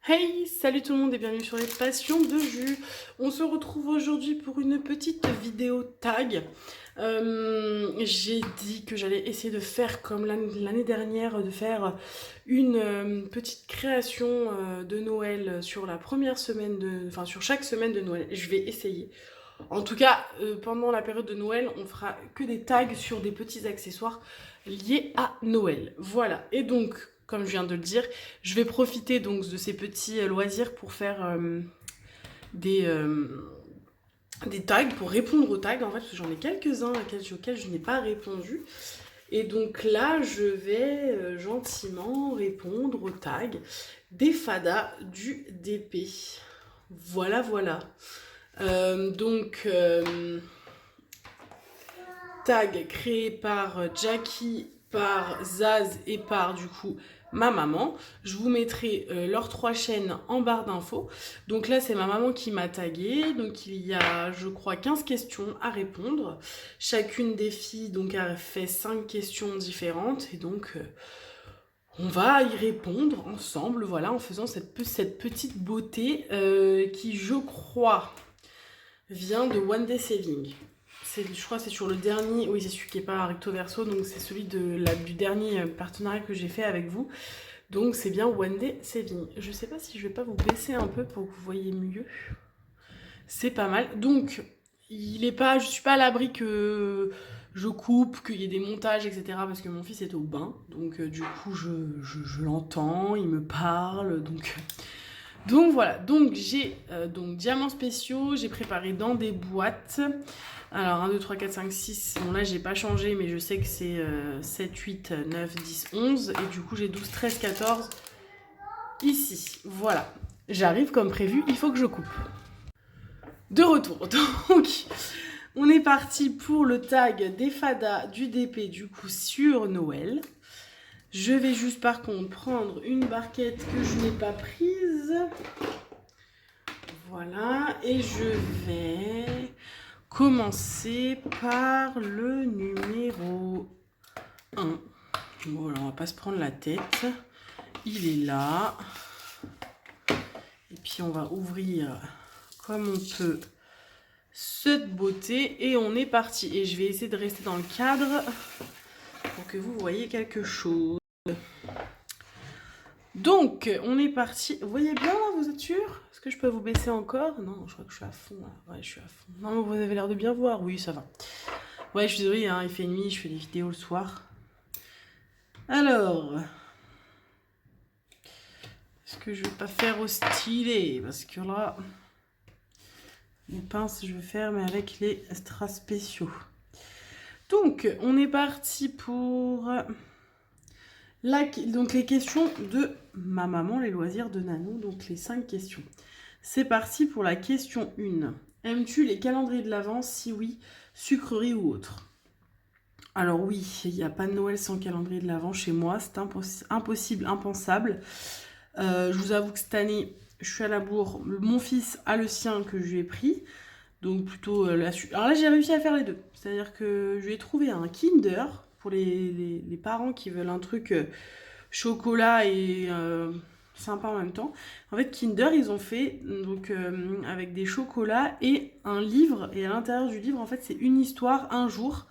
Hey, salut tout le monde et bienvenue sur les passions de jus. On se retrouve aujourd'hui pour une petite vidéo tag. J'ai dit que j'allais essayer de faire comme l'année dernière, de faire une petite création de Noël sur la première semaine enfin sur chaque semaine de Noël. Je vais essayer. En tout cas, pendant la période de Noël, on fera que des tags sur des petits accessoires liés à Noël. Voilà. Et donc, comme je viens de le dire, je vais profiter donc de ces petits loisirs pour faire des, euh, des tags, pour répondre aux tags. En fait, parce que j'en ai quelques-uns auxquels je n'ai pas répondu. Et donc là, je vais gentiment répondre aux tags des fadas du DP. Voilà, voilà. Tag créé par Jackie, par Zaz et par du coup ma maman. Je vous mettrai leurs 3 chaînes en barre d'infos. Donc là, c'est ma maman qui m'a tagué. Donc il y a, je crois, 15 questions à répondre. Chacune des filles donc a fait 5 questions différentes. Et donc, on va y répondre ensemble, voilà, en faisant cette petite beauté qui, je crois, vient de One Day Saving. Je crois que c'est sur le dernier, oui c'est celui qui n'est pas recto verso, donc c'est celui du dernier partenariat que j'ai fait avec vous. Donc c'est bien One Day Saving. Je sais pas si je vais pas vous baisser un peu pour que vous voyez mieux. C'est pas mal. Donc je suis pas à l'abri que je coupe, qu'il y ait des montages, etc. Parce que mon fils est au bain. Donc du coup je l'entends, il me parle, donc voilà, donc j'ai donc diamants spéciaux, j'ai préparé dans des boîtes. Alors 1, 2, 3, 4, 5, 6, bon là j'ai pas changé mais je sais que c'est 7, 8, 9, 10, 11 et du coup j'ai 12, 13, 14 ici. Voilà, j'arrive comme prévu, il faut que je coupe. De retour, donc on est parti pour le tag des fadas du DP du coup sur Noël. Je vais juste par contre prendre une barquette que je n'ai pas prise. Voilà, et je vais commencer par le numéro 1. Voilà, on va pas se prendre la tête. Il est là. Et puis on va ouvrir comme on peut cette beauté et on est parti. Et je vais essayer de rester dans le cadre pour que vous voyez quelque chose. Donc, on est parti. Vous voyez bien là, vous êtes sûr? Est-ce que je peux vous baisser encore? Non, je crois que je suis à fond là. Ouais, je suis à fond. Non, vous avez l'air de bien voir. Oui, ça va. Ouais, je suis désolée, hein, il fait nuit, je fais des vidéos le soir. Alors, est-ce que je vais pas faire au stylet? Parce que là, les pinces, je vais faire, mais avec les strass spéciaux. Donc, on est parti pour donc les questions de ma maman, les loisirs de Nanou, donc les 5 questions. C'est parti pour la question 1. Aimes-tu les calendriers de l'Avent? Si oui, sucreries ou autre? Alors oui, il n'y a pas de Noël sans calendrier de l'Avent chez moi, c'est impossible, impensable. Je vous avoue que cette année, je suis à la bourre. Mon fils a le sien que je lui ai pris, donc plutôt alors là, j'ai réussi à faire les deux. C'est-à-dire que je lui ai trouvé un Kinder pour les parents qui veulent un truc chocolat et sympa en même temps. En fait, Kinder, ils ont fait donc avec des chocolats et un livre. Et à l'intérieur du livre, en fait, c'est une histoire, un jour.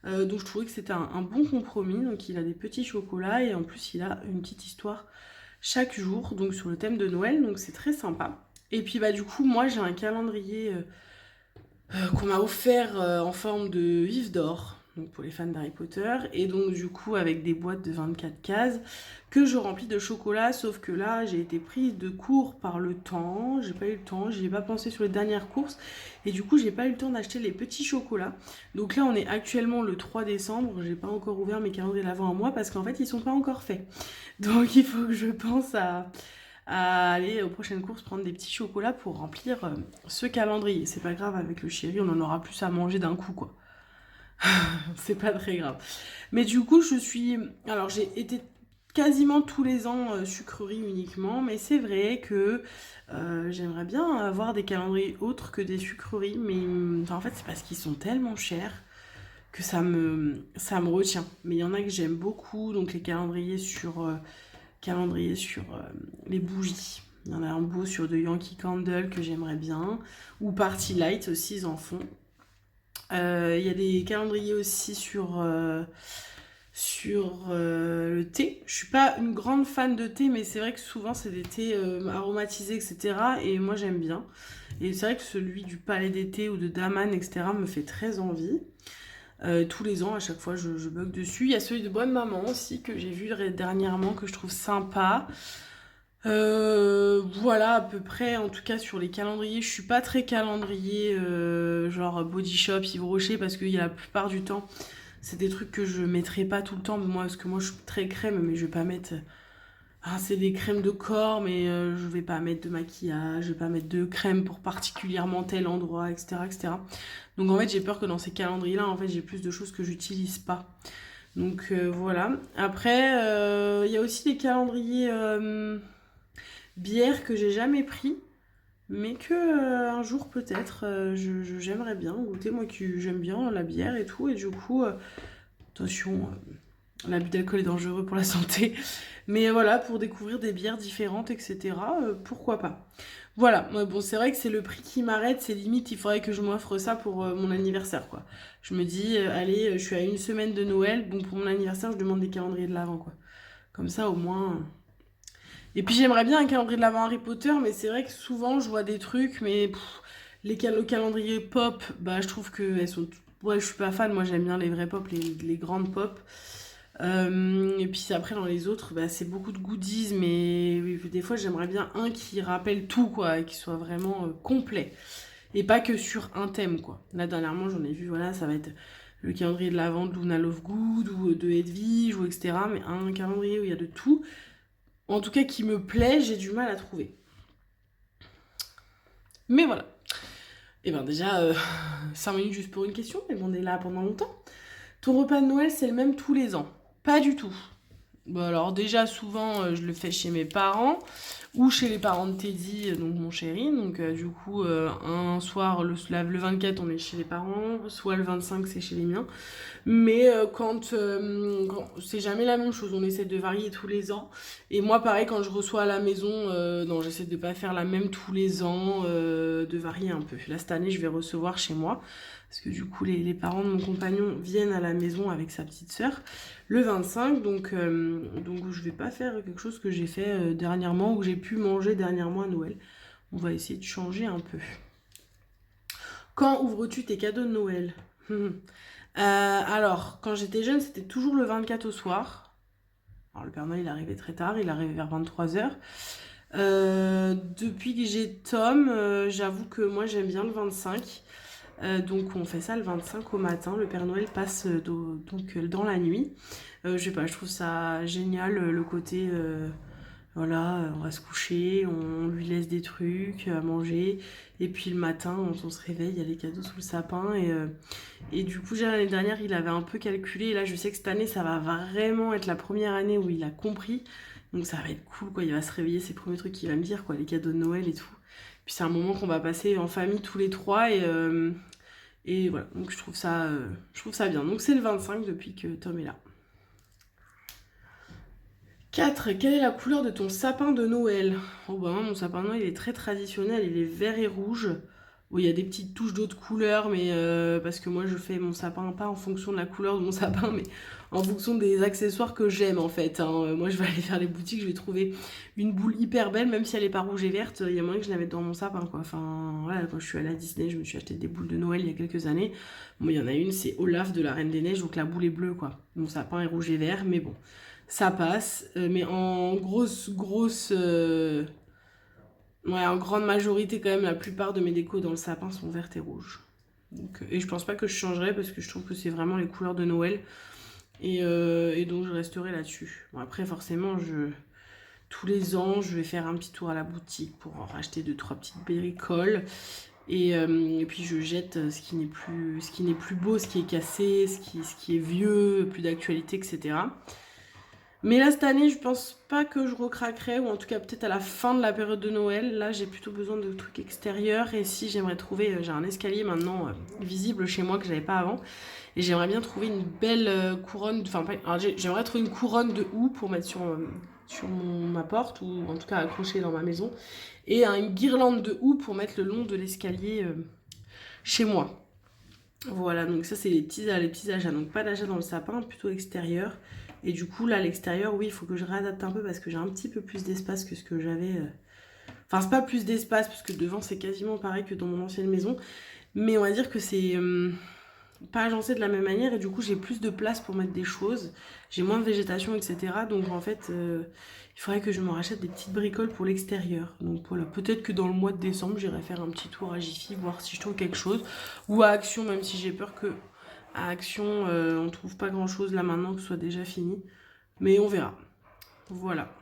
Donc je trouvais que c'était un bon compromis. Donc il a des petits chocolats et en plus il a une petite histoire chaque jour, donc sur le thème de Noël. Donc c'est très sympa. Et puis bah du coup, moi j'ai un calendrier qu'on m'a offert en forme de vif d'or, donc pour les fans d'Harry Potter, et donc du coup avec des boîtes de 24 cases que je remplis de chocolat, sauf que là j'ai été prise de court par le temps, j'ai pas eu le temps, j'y ai pas pensé sur les dernières courses, et du coup j'ai pas eu le temps d'acheter les petits chocolats. Donc là on est actuellement le 3 décembre, j'ai pas encore ouvert mes calendriers d'avant un mois parce qu'en fait ils sont pas encore faits. Donc il faut que je pense à aller aux prochaines courses prendre des petits chocolats pour remplir ce calendrier. C'est pas grave, avec le chéri, on en aura plus à manger d'un coup, quoi. C'est pas très grave. Mais du coup, alors, j'ai été quasiment tous les ans sucrerie uniquement, mais c'est vrai que j'aimerais bien avoir des calendriers autres que des sucreries, mais en fait, c'est parce qu'ils sont tellement chers ça me retient. Mais il y en a que j'aime beaucoup, donc les calendriers sur les bougies. Il y en a un beau sur de Yankee Candle que j'aimerais bien, ou Party Light aussi, ils en font. Il y a des calendriers aussi sur le thé. Je suis pas une grande fan de thé, mais c'est vrai que souvent c'est des thés aromatisés, etc. Et moi j'aime bien. Et c'est vrai que celui du Palais d'été ou de Daman, etc. me fait très envie. Tous les ans, à chaque fois, je bug dessus. Il y a celui de Bonne Maman aussi que j'ai vu dernièrement, que je trouve sympa. Voilà, à peu près, en tout cas sur les calendriers. Je suis pas très calendrier, genre Body Shop, Yves Rocher, parce qu'il y a la plupart du temps, c'est des trucs que je mettrai pas tout le temps. Moi, parce que moi, je suis très crème, mais je vais pas mettre. Ah, c'est des crèmes de corps, mais je vais pas mettre de maquillage, je vais pas mettre de crème pour particulièrement tel endroit, etc., etc. Donc en fait, j'ai peur que dans ces calendriers-là, en fait, j'ai plus de choses que j'utilise pas. Donc voilà. Après, il y a aussi les calendriers bière que j'ai jamais pris, mais que un jour peut-être, j'aimerais bien goûter. Moi qui j'aime bien la bière et tout, et du coup, attention, l'abus d'alcool est dangereux pour la santé. Mais voilà, pour découvrir des bières différentes, etc., pourquoi pas. Voilà, bon, c'est vrai que c'est le prix qui m'arrête, c'est limite, il faudrait que je m'offre ça pour mon anniversaire, quoi. Je me dis, allez, je suis à une semaine de Noël, donc pour mon anniversaire, je demande des calendriers de l'Avent, quoi. Comme ça, au moins. Et puis j'aimerais bien un calendrier de l'Avent Harry Potter, mais c'est vrai que souvent, je vois des trucs, mais le calendrier pop, bah, je trouve que elles sont. Ouais, je suis pas fan, moi j'aime bien les vrais pop, les grandes pop. Et puis après dans les autres, bah, c'est beaucoup de goodies, mais des fois j'aimerais bien un qui rappelle tout, quoi, et qui soit vraiment complet. Et pas que sur un thème, quoi. Là dernièrement j'en ai vu, voilà, ça va être le calendrier de l'Avent de Luna Lovegood ou de Edwige, ou etc. Mais un calendrier où il y a de tout, en tout cas qui me plaît, j'ai du mal à trouver. Mais voilà. Et ben déjà, 5 minutes juste pour une question, mais bon, on est là pendant longtemps. Ton repas de Noël, c'est le même tous les ans? Pas du tout. Bon, alors déjà, souvent, je le fais chez mes parents ou chez les parents de Teddy, donc mon chéri. Donc du coup, un soir, le 24, on est chez les parents, soit le 25, c'est chez les miens. Mais c'est jamais la même chose, on essaie de varier tous les ans. Et moi, pareil, quand je reçois à la maison, non, j'essaie de pas faire la même tous les ans, de varier un peu. Là, cette année, je vais recevoir chez moi. Parce que du coup, les parents de mon compagnon viennent à la maison avec sa petite sœur le 25. Donc je vais pas faire quelque chose que j'ai fait dernièrement ou que j'ai pu manger dernièrement à Noël. On va essayer de changer un peu. Quand ouvres-tu tes cadeaux de Noël? Alors, quand j'étais jeune, c'était toujours le 24 au soir. Alors, le Père Noël, il arrivait très tard, il arrivait vers 23h. Depuis que j'ai Tom, j'avoue que moi, j'aime bien le 25. Donc, on fait ça le 25 au matin. Le Père Noël passe donc dans la nuit. Je sais pas, je trouve ça génial, le côté... voilà, on va se coucher, on lui laisse des trucs à manger. Et puis le matin, quand on se réveille, il y a les cadeaux sous le sapin. Et du coup, l'année dernière, il avait un peu calculé. Et là, je sais que cette année, ça va vraiment être la première année où il a compris. Donc ça va être cool, quoi. Il va se réveiller, c'est les premiers trucs qu'il va me dire, quoi. Les cadeaux de Noël et tout. Puis c'est un moment qu'on va passer en famille tous les trois. Et voilà, donc je trouve ça bien. Donc c'est le 25 depuis que Tom est là. 4. Quelle est la couleur de ton sapin de Noël? Oh bah moi, mon sapin de Noël il est très traditionnel, il est vert et rouge. Bon, il y a des petites touches d'autres couleurs, mais parce que moi je fais mon sapin pas en fonction de la couleur de mon sapin, mais en fonction des accessoires que j'aime en fait, hein. Moi je vais aller faire les boutiques, je vais trouver une boule hyper belle, même si elle est pas rouge et verte, il y a moyen que je la mette dans mon sapin, quoi. Enfin voilà, quand je suis allée à Disney, je me suis acheté des boules de Noël il y a quelques années. Bon, il y en a une, c'est Olaf de la Reine des Neiges, donc la boule est bleue, quoi. Mon sapin est rouge et vert, mais bon, ça passe. Mais en ouais, en grande majorité quand même, la plupart de mes décos dans le sapin sont vertes et rouges. Donc, et je pense pas que je changerai parce que je trouve que c'est vraiment les couleurs de Noël. Et donc je resterai là-dessus. Bon, après forcément, tous les ans, je vais faire un petit tour à la boutique pour en racheter 2-3 petites bricoles. Et puis je jette ce qui n'est plus beau, ce qui est cassé, ce qui est vieux, plus d'actualité, etc. Mais là, cette année, je pense pas que je recraquerai, ou en tout cas peut-être à la fin de la période de Noël. Là, j'ai plutôt besoin de trucs extérieurs. Et si j'aimerais trouver, j'ai un escalier maintenant visible chez moi que j'avais pas avant. Et j'aimerais bien trouver une belle couronne, enfin, j'aimerais trouver une couronne de houx pour mettre ma porte, ou en tout cas accrocher dans ma maison. Et une guirlande de houx pour mettre le long de l'escalier chez moi. Voilà, donc ça c'est les petits achats. Donc pas d'achat dans le sapin, plutôt extérieur. Et du coup, là, à l'extérieur, oui, il faut que je réadapte un peu parce que j'ai un petit peu plus d'espace que ce que j'avais. Enfin, c'est pas plus d'espace, parce que devant, c'est quasiment pareil que dans mon ancienne maison. Mais on va dire que c'est pas agencé de la même manière. Et du coup, j'ai plus de place pour mettre des choses. J'ai moins de végétation, etc. Donc, en fait, il faudrait que je me rachète des petites bricoles pour l'extérieur. Donc, voilà, peut-être que dans le mois de décembre, j'irai faire un petit tour à Jiffy, voir si je trouve quelque chose. Ou à Action, même si j'ai peur que... À Action, on trouve pas grand chose là maintenant que ce soit déjà fini. Mais on verra. Voilà.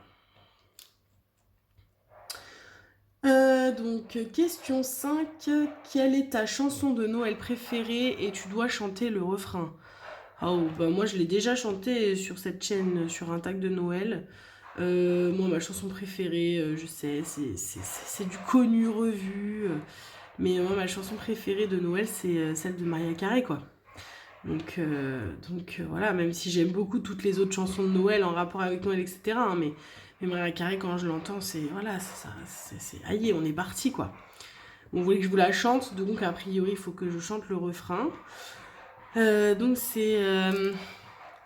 Donc, question 5. Quelle est ta chanson de Noël préférée et tu dois chanter le refrain? Oh, bah moi je l'ai déjà chanté sur cette chaîne, sur un tag de Noël. Moi, ma chanson préférée, je sais, c'est du connu revu. Mais moi, ma chanson préférée de Noël, c'est celle de Mariah Carey, quoi. Donc voilà, même si j'aime beaucoup toutes les autres chansons de Noël en rapport avec Noël, etc. hein, mais Mariah Carey, quand je l'entends, c'est voilà, c'est aïe, on est parti quoi. Vous voulez que je vous la chante, donc a priori il faut que je chante le refrain. Donc c'est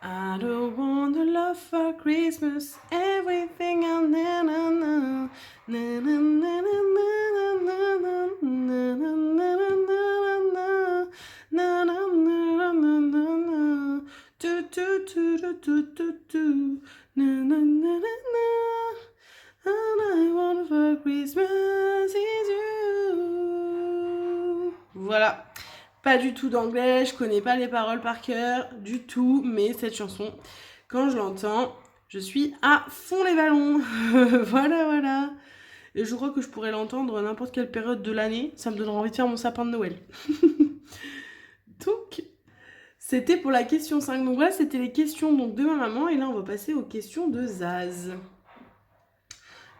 I don't want the love for Christmas, everything I na na na na na na na na na na na na. Tu tu tu tu tu tu tu. Na na na na na. All I want for Christmas is you. Voilà. Pas du tout d'anglais, je connais pas les paroles par cœur du tout, mais cette chanson, quand je l'entends, je suis à fond les ballons. Voilà, voilà. Et je crois que je pourrais l'entendre à n'importe quelle période de l'année, ça me donnera envie de faire mon sapin de Noël. Donc, c'était pour la question 5. Donc voilà, c'était les questions donc, de ma maman, et là on va passer aux questions de Zaz.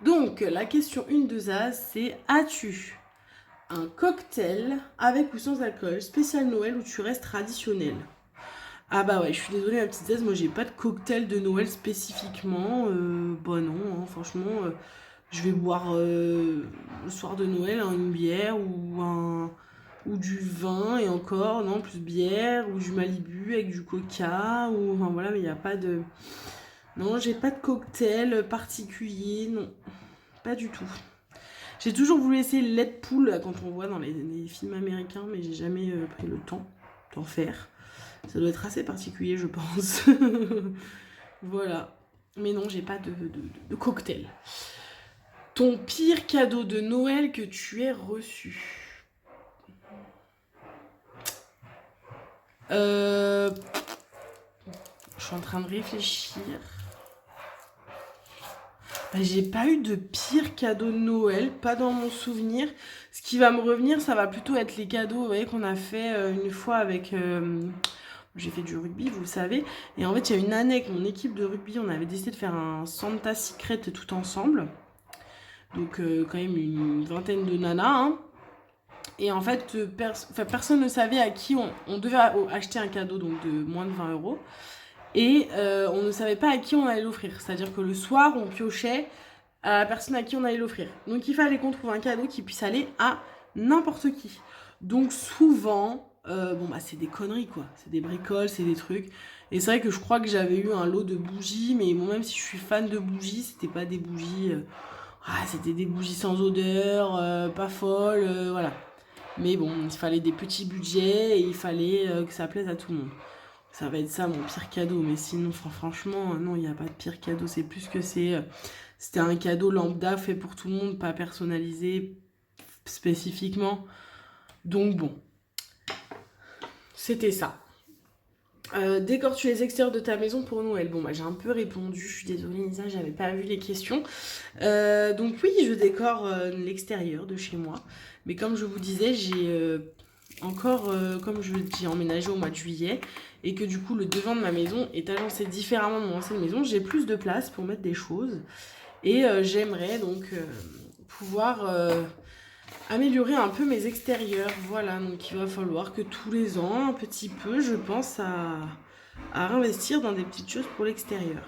Donc, la question 1 de Zaz, c'est as-tu un cocktail avec ou sans alcool, spécial Noël ou tu restes traditionnel? Ah bah ouais, je suis désolée ma petite Zaz, moi j'ai pas de cocktail de Noël spécifiquement. Bah non, hein, franchement, je vais boire le soir de Noël une bière ou du vin et encore, non, plus bière ou du Malibu avec du coca ou enfin voilà, mais il n'y a pas de... Non, j'ai pas de cocktail particulier, non, pas du tout. J'ai toujours voulu essayer le lait de poule quand on voit dans les films américains, mais j'ai jamais pris le temps d'en faire. Ça doit être assez particulier, je pense. Voilà. Mais non, j'ai pas de cocktail. Ton pire cadeau de Noël que tu aies reçu? Je suis en train de réfléchir. J'ai pas eu de pire cadeau de Noël, pas dans mon souvenir. Ce qui va me revenir, ça va plutôt être les cadeaux, vous voyez, qu'on a fait une fois avec... j'ai fait du rugby, vous le savez. Et en fait, il y a une année avec mon équipe de rugby, on avait décidé de faire un Santa Secret tout ensemble. Donc quand même une vingtaine de nanas. Hein. Et en fait, personne ne savait à qui on devait acheter un cadeau donc de moins de 20 €. Et on ne savait pas à qui on allait l'offrir. C'est-à-dire que le soir, on piochait à la personne à qui on allait l'offrir. Donc il fallait qu'on trouve un cadeau qui puisse aller à n'importe qui. Donc souvent, c'est des conneries quoi. C'est des bricoles, c'est des trucs. Et c'est vrai que je crois que j'avais eu un lot de bougies, mais bon, même si je suis fan de bougies, c'était pas des bougies... c'était des bougies sans odeur, pas folles, voilà. Mais bon, il fallait des petits budgets et il fallait que ça plaise à tout le monde. Ça va être ça mon pire cadeau, mais sinon franchement non, il n'y a pas de pire cadeau, c'est plus que c'était un cadeau lambda fait pour tout le monde, pas personnalisé spécifiquement. Donc bon, c'était ça. Décore-tu les extérieurs de ta maison pour Noël? Bon, j'ai un peu répondu, je suis désolée Nisa, j'avais pas vu les questions. Donc oui, je décore l'extérieur de chez moi. Mais comme je vous disais, j'ai encore, j'ai emménagé au mois de juillet. et que du coup le devant de ma maison est agencé différemment de mon ancienne maison, j'ai plus de place pour mettre des choses. Et j'aimerais donc pouvoir améliorer un peu mes extérieurs. Voilà, donc il va falloir que tous les ans, un petit peu, je pense à réinvestir dans des petites choses pour l'extérieur.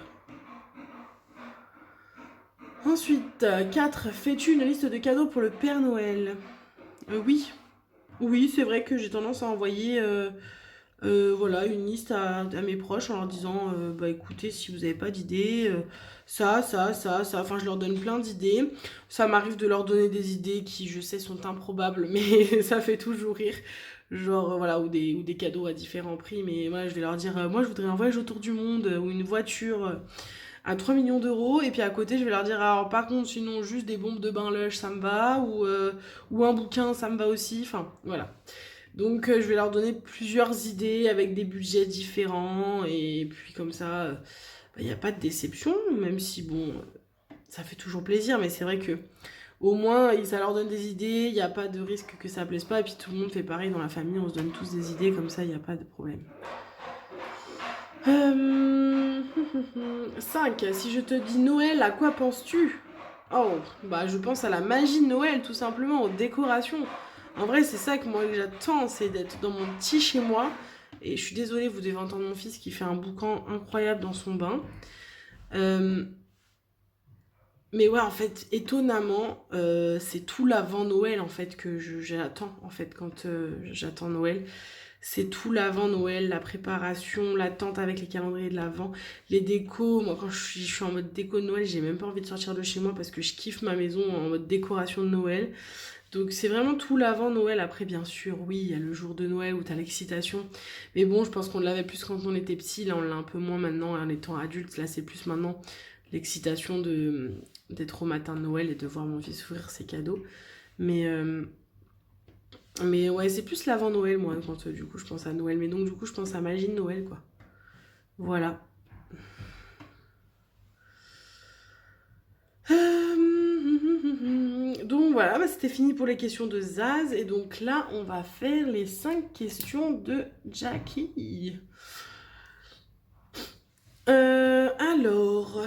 Ensuite, 4. Fais-tu une liste de cadeaux pour le Père Noël? Oui. Oui, c'est vrai que j'ai tendance à envoyer voilà, une liste à mes proches en leur disant bah écoutez, si vous n'avez pas d'idées, ça, enfin je leur donne plein d'idées. Ça m'arrive de leur donner des idées qui je sais sont improbables, mais ça fait toujours rire. Genre voilà, ou des cadeaux à différents prix, mais moi je vais leur dire moi je voudrais un voyage autour du monde ou une voiture à 3 millions d'euros, et puis à côté je vais leur dire alors par contre sinon juste des bombes de bain lush ça me va, ou un bouquin ça me va aussi, enfin voilà. Donc je vais leur donner plusieurs idées avec des budgets différents, et puis comme ça il n'y a pas de déception, même si bon ça fait toujours plaisir, mais c'est vrai que au moins ça leur donne des idées, il n'y a pas de risque que ça plaise pas, et puis tout le monde fait pareil dans la famille, on se donne tous des idées, comme ça il n'y a pas de problème. 5. Si je te dis Noël, à quoi penses-tu? Oh, bah je pense à la magie de Noël, tout simplement, aux décorations. En vrai, c'est ça que moi que j'attends, c'est d'être dans mon petit chez moi. Et je suis désolée, vous devez entendre mon fils qui fait un boucan incroyable dans son bain. Euh, mais ouais, en fait, étonnamment, c'est tout l'avant Noël en fait que j'attends en fait quand j'attends Noël. C'est tout l'avant Noël, la préparation, l'attente avec les calendriers de l'avant, les décos. Moi, quand je suis en mode déco de Noël, j'ai même pas envie de sortir de chez moi parce que je kiffe ma maison en mode décoration de Noël. Donc c'est vraiment tout l'avant Noël. Après, bien sûr, oui, il y a le jour de Noël où t'as l'excitation. Mais bon, je pense qu'on l'avait plus quand on était petit. Là, on l'a un peu moins maintenant en étant adulte. Là, c'est plus maintenant l'excitation d'être au matin de Noël et de voir mon fils ouvrir ses cadeaux. Mais, euh, mais ouais, c'est plus l'avant Noël, moi, quand du coup je pense à Noël. Mais donc, du coup, je pense à magie de Noël, quoi. Voilà. Donc voilà, bah, c'était fini pour les questions de Zaz. Et donc là, on va faire les 5 questions de Jackie. Alors,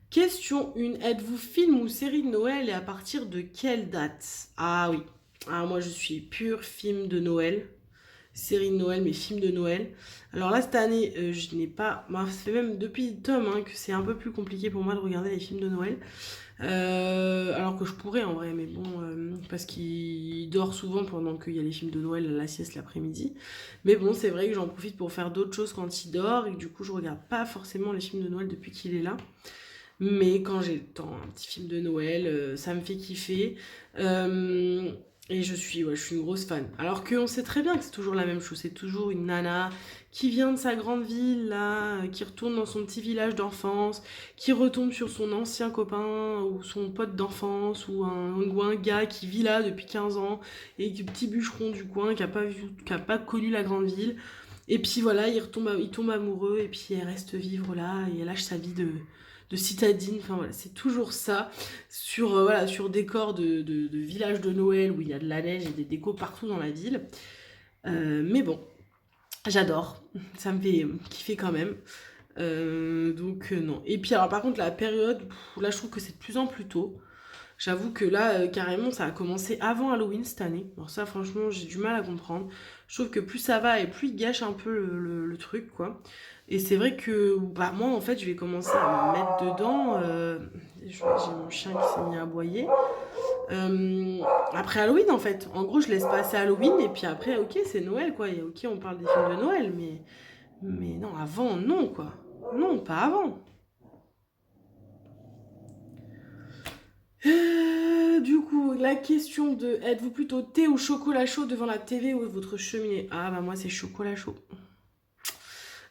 question 1. Êtes-vous film ou série de Noël et à partir de quelle date? Ah oui. Ah, moi, je suis pur film de Noël. Série de Noël, mais film de Noël. Alors là, cette année, je n'ai pas... Bah, ça fait même depuis Tom hein, que c'est un peu plus compliqué pour moi de regarder les films de Noël. Alors que je pourrais en vrai, mais bon, parce qu'il dort souvent pendant qu'il y a les films de Noël, la sieste l'après-midi. Mais bon, c'est vrai que j'en profite pour faire d'autres choses quand il dort, et que du coup, je regarde pas forcément les films de Noël depuis qu'il est là. Mais quand j'ai le temps, un petit film de Noël, ça me fait kiffer. Euh, et je suis une grosse fan. Alors qu'on sait très bien que c'est toujours la même chose. C'est toujours une nana qui vient de sa grande ville, là, qui retourne dans son petit village d'enfance, qui retombe sur son ancien copain ou son pote d'enfance ou un gars qui vit là depuis 15 ans et qui petit bûcheron du coin qui a pas connu la grande ville. Et puis voilà, il tombe amoureux et puis elle reste vivre là et elle lâche sa vie de citadine. Enfin voilà, c'est toujours ça sur, voilà, sur décor de village de Noël où il y a de la neige et des décos partout dans la ville. Mais bon, j'adore, ça me fait kiffer quand même. Donc non. Et puis alors par contre la période, là je trouve que c'est de plus en plus tôt. J'avoue que là, carrément, ça a commencé avant Halloween cette année. Alors ça, franchement, j'ai du mal à comprendre. Je trouve que plus ça va et plus il gâche un peu le truc, quoi. Et c'est vrai que, bah, moi, en fait, je vais commencer à me mettre dedans. J'ai mon chien qui s'est mis à aboyer. Après Halloween, en fait. En gros, je laisse passer Halloween et puis après, ok, c'est Noël, quoi. Et ok, on parle des films de Noël, mais non, avant, non, quoi. Non, pas avant. Du coup, la question de êtes-vous plutôt thé ou chocolat chaud devant la TV ou votre cheminée? Ah bah moi c'est chocolat chaud.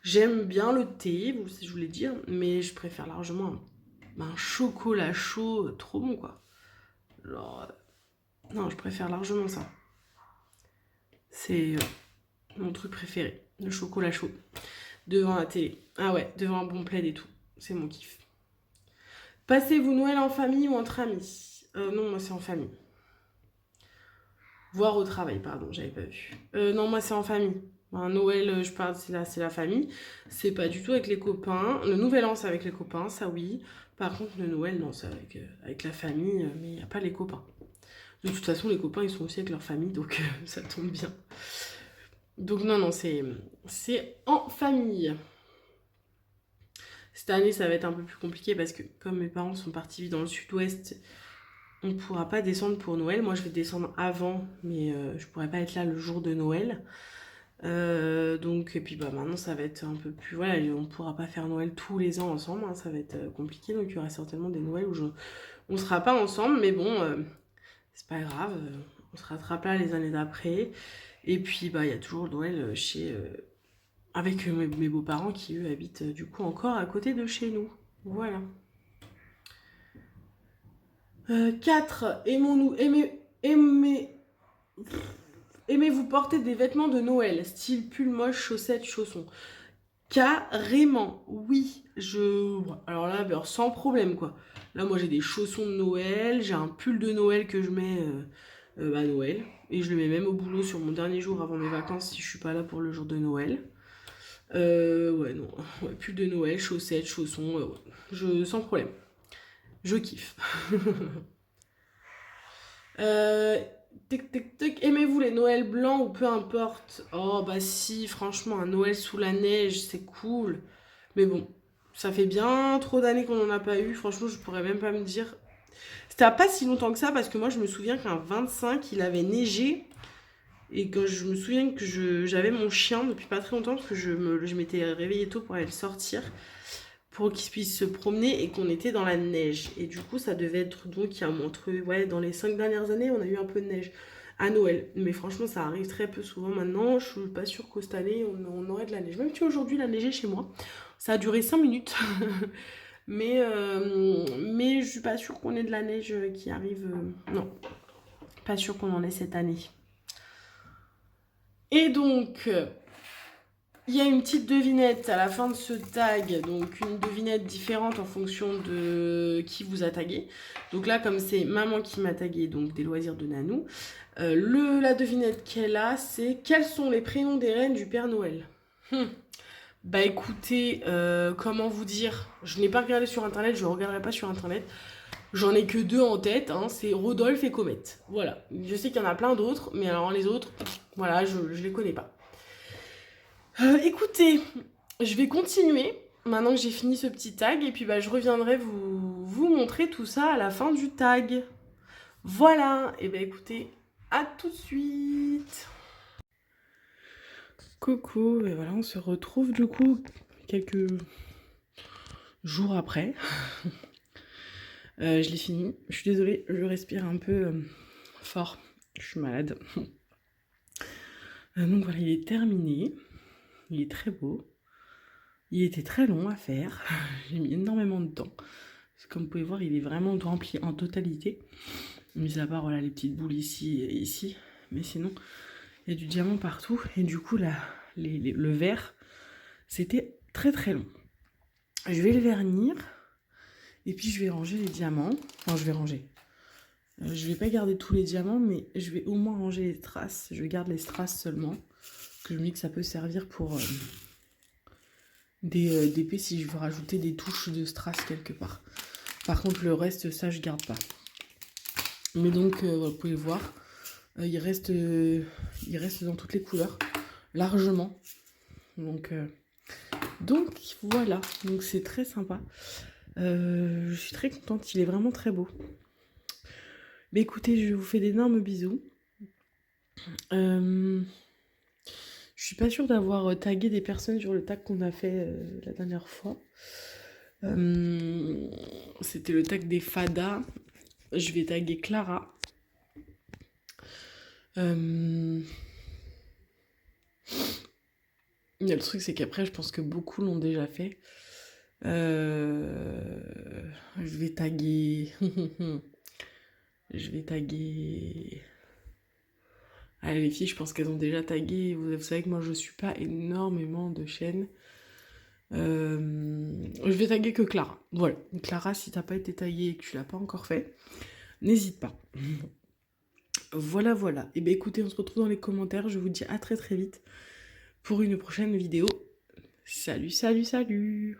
J'aime bien le thé, je voulais dire, mais je préfère largement un chocolat chaud trop bon quoi. Genre, non, je préfère largement ça. C'est mon truc préféré, le chocolat chaud. Devant la télé. Ah ouais, devant un bon plaid et tout. C'est mon kiff. Passez-vous Noël en famille ou entre amis? Non, moi c'est en famille. Voire au travail, pardon, j'avais pas vu. Non, moi c'est en famille. Un Noël, je parle, c'est la famille. C'est pas du tout avec les copains. Le Nouvel An, c'est avec les copains, ça oui. Par contre, le Noël, non, c'est avec la famille, mais il n'y a pas les copains. De toute façon, les copains, ils sont aussi avec leur famille, donc ça tombe bien. Donc non, non, c'est en famille. Cette année, ça va être un peu plus compliqué parce que comme mes parents sont partis vivre dans le sud-ouest, on ne pourra pas descendre pour Noël. Moi, je vais descendre avant, mais je pourrai pas être là le jour de Noël. Donc, et puis bah maintenant, ça va être un peu plus... Voilà, on ne pourra pas faire Noël tous les ans ensemble, hein, ça va être compliqué. Donc, il y aura certainement des Noëls où on ne sera pas ensemble, mais bon, c'est pas grave. On se rattrapera les années d'après. Et puis, bah, il y a toujours Noël avec mes beaux-parents qui, eux, habitent du coup encore à côté de chez nous. Voilà. 4. Aimez-vous porter des vêtements de Noël, style pull moche, chaussettes, chaussons? Carrément, oui. Alors là, alors sans problème, quoi. Là, moi, j'ai des chaussons de Noël, j'ai un pull de Noël que je mets à Noël. Et je le mets même au boulot sur mon dernier jour avant mes vacances si je suis pas là pour le jour de Noël. Ouais, non. Ouais, pull de Noël, chaussettes, chaussons, ouais. Sans problème. Je kiffe. Tic, tic, tic. Aimez-vous les Noëls blancs ou peu importe? Oh bah si, franchement, un Noël sous la neige, c'est cool. Mais bon, ça fait bien trop d'années qu'on n'en a pas eu. Franchement, je pourrais même pas me dire. C'était pas si longtemps que ça parce que moi, je me souviens qu'un 25, il avait neigé. Et que je me souviens que j'avais mon chien depuis pas très longtemps parce que je m'étais réveillée tôt pour aller le sortir pour qu'il puisse se promener et qu'on était dans la neige. Et du coup, ça devait être donc il y a ouais, dans les 5 dernières années, on a eu un peu de neige à Noël. Mais franchement, ça arrive très peu souvent maintenant. Je suis pas sûre qu'au cette année, on aurait de la neige. Même si aujourd'hui, la neige est chez moi. Ça a duré 5 minutes. mais je suis pas sûre qu'on ait de la neige qui arrive. Non, pas sûre qu'on en ait cette année. Et donc, il y a une petite devinette à la fin de ce tag, donc une devinette différente en fonction de qui vous a tagué. Donc là, comme c'est maman qui m'a tagué, donc des loisirs de Nanou, la devinette qu'elle a, c'est quels sont les prénoms des reines du Père Noël? Bah écoutez, comment vous dire? Je n'ai pas regardé sur internet, je ne regarderai pas sur internet. J'en ai que 2 en tête, hein, c'est Rodolphe et Comète. Voilà. Je sais qu'il y en a plein d'autres, mais alors les autres, voilà, je les connais pas. Écoutez, je vais continuer maintenant que j'ai fini ce petit tag et puis bah, je reviendrai vous montrer tout ça à la fin du tag. Voilà, et bah écoutez, à tout de suite. Coucou, et voilà, on se retrouve du coup quelques jours après. Je l'ai fini. Je suis désolée, je respire un peu fort. Je suis malade. Donc voilà, il est terminé. Il est très beau. Il était très long à faire. J'ai mis énormément de temps. Comme vous pouvez voir, il est vraiment rempli en totalité. Mis à part voilà, les petites boules ici et ici. Mais sinon, il y a du diamant partout. Et du coup, là, le vert, c'était très très long. Je vais le vernir. Et puis je vais ranger les diamants. Enfin, je vais ranger. Je vais pas garder tous les diamants, mais je vais au moins ranger les strass. Je garde les strass seulement. Que je me dis que ça peut servir pour des épées si je veux rajouter des touches de strass quelque part. Par contre, le reste, ça, je garde pas. Mais donc, vous pouvez voir, il reste dans toutes les couleurs, largement. Donc voilà, donc c'est très sympa. Je suis très contente, il est vraiment très beau. Mais écoutez, je vous fais d'énormes bisous. Je suis pas sûre d'avoir tagué des personnes sur le tag qu'on a fait la dernière fois. C'était le tag des fadas. Je vais taguer Clara. Le truc, c'est qu'après, je pense que beaucoup l'ont déjà fait. Je vais taguer... je vais taguer... Allez, les filles, je pense qu'elles ont déjà tagué. Vous savez que moi, je suis pas énormément de chaînes. Je vais taguer que Clara. Voilà. Clara, si t'as pas été taguée et que tu l'as pas encore fait, n'hésite pas. Voilà, voilà. Et bien écoutez, on se retrouve dans les commentaires. Je vous dis à très très vite pour une prochaine vidéo. Salut, salut, salut!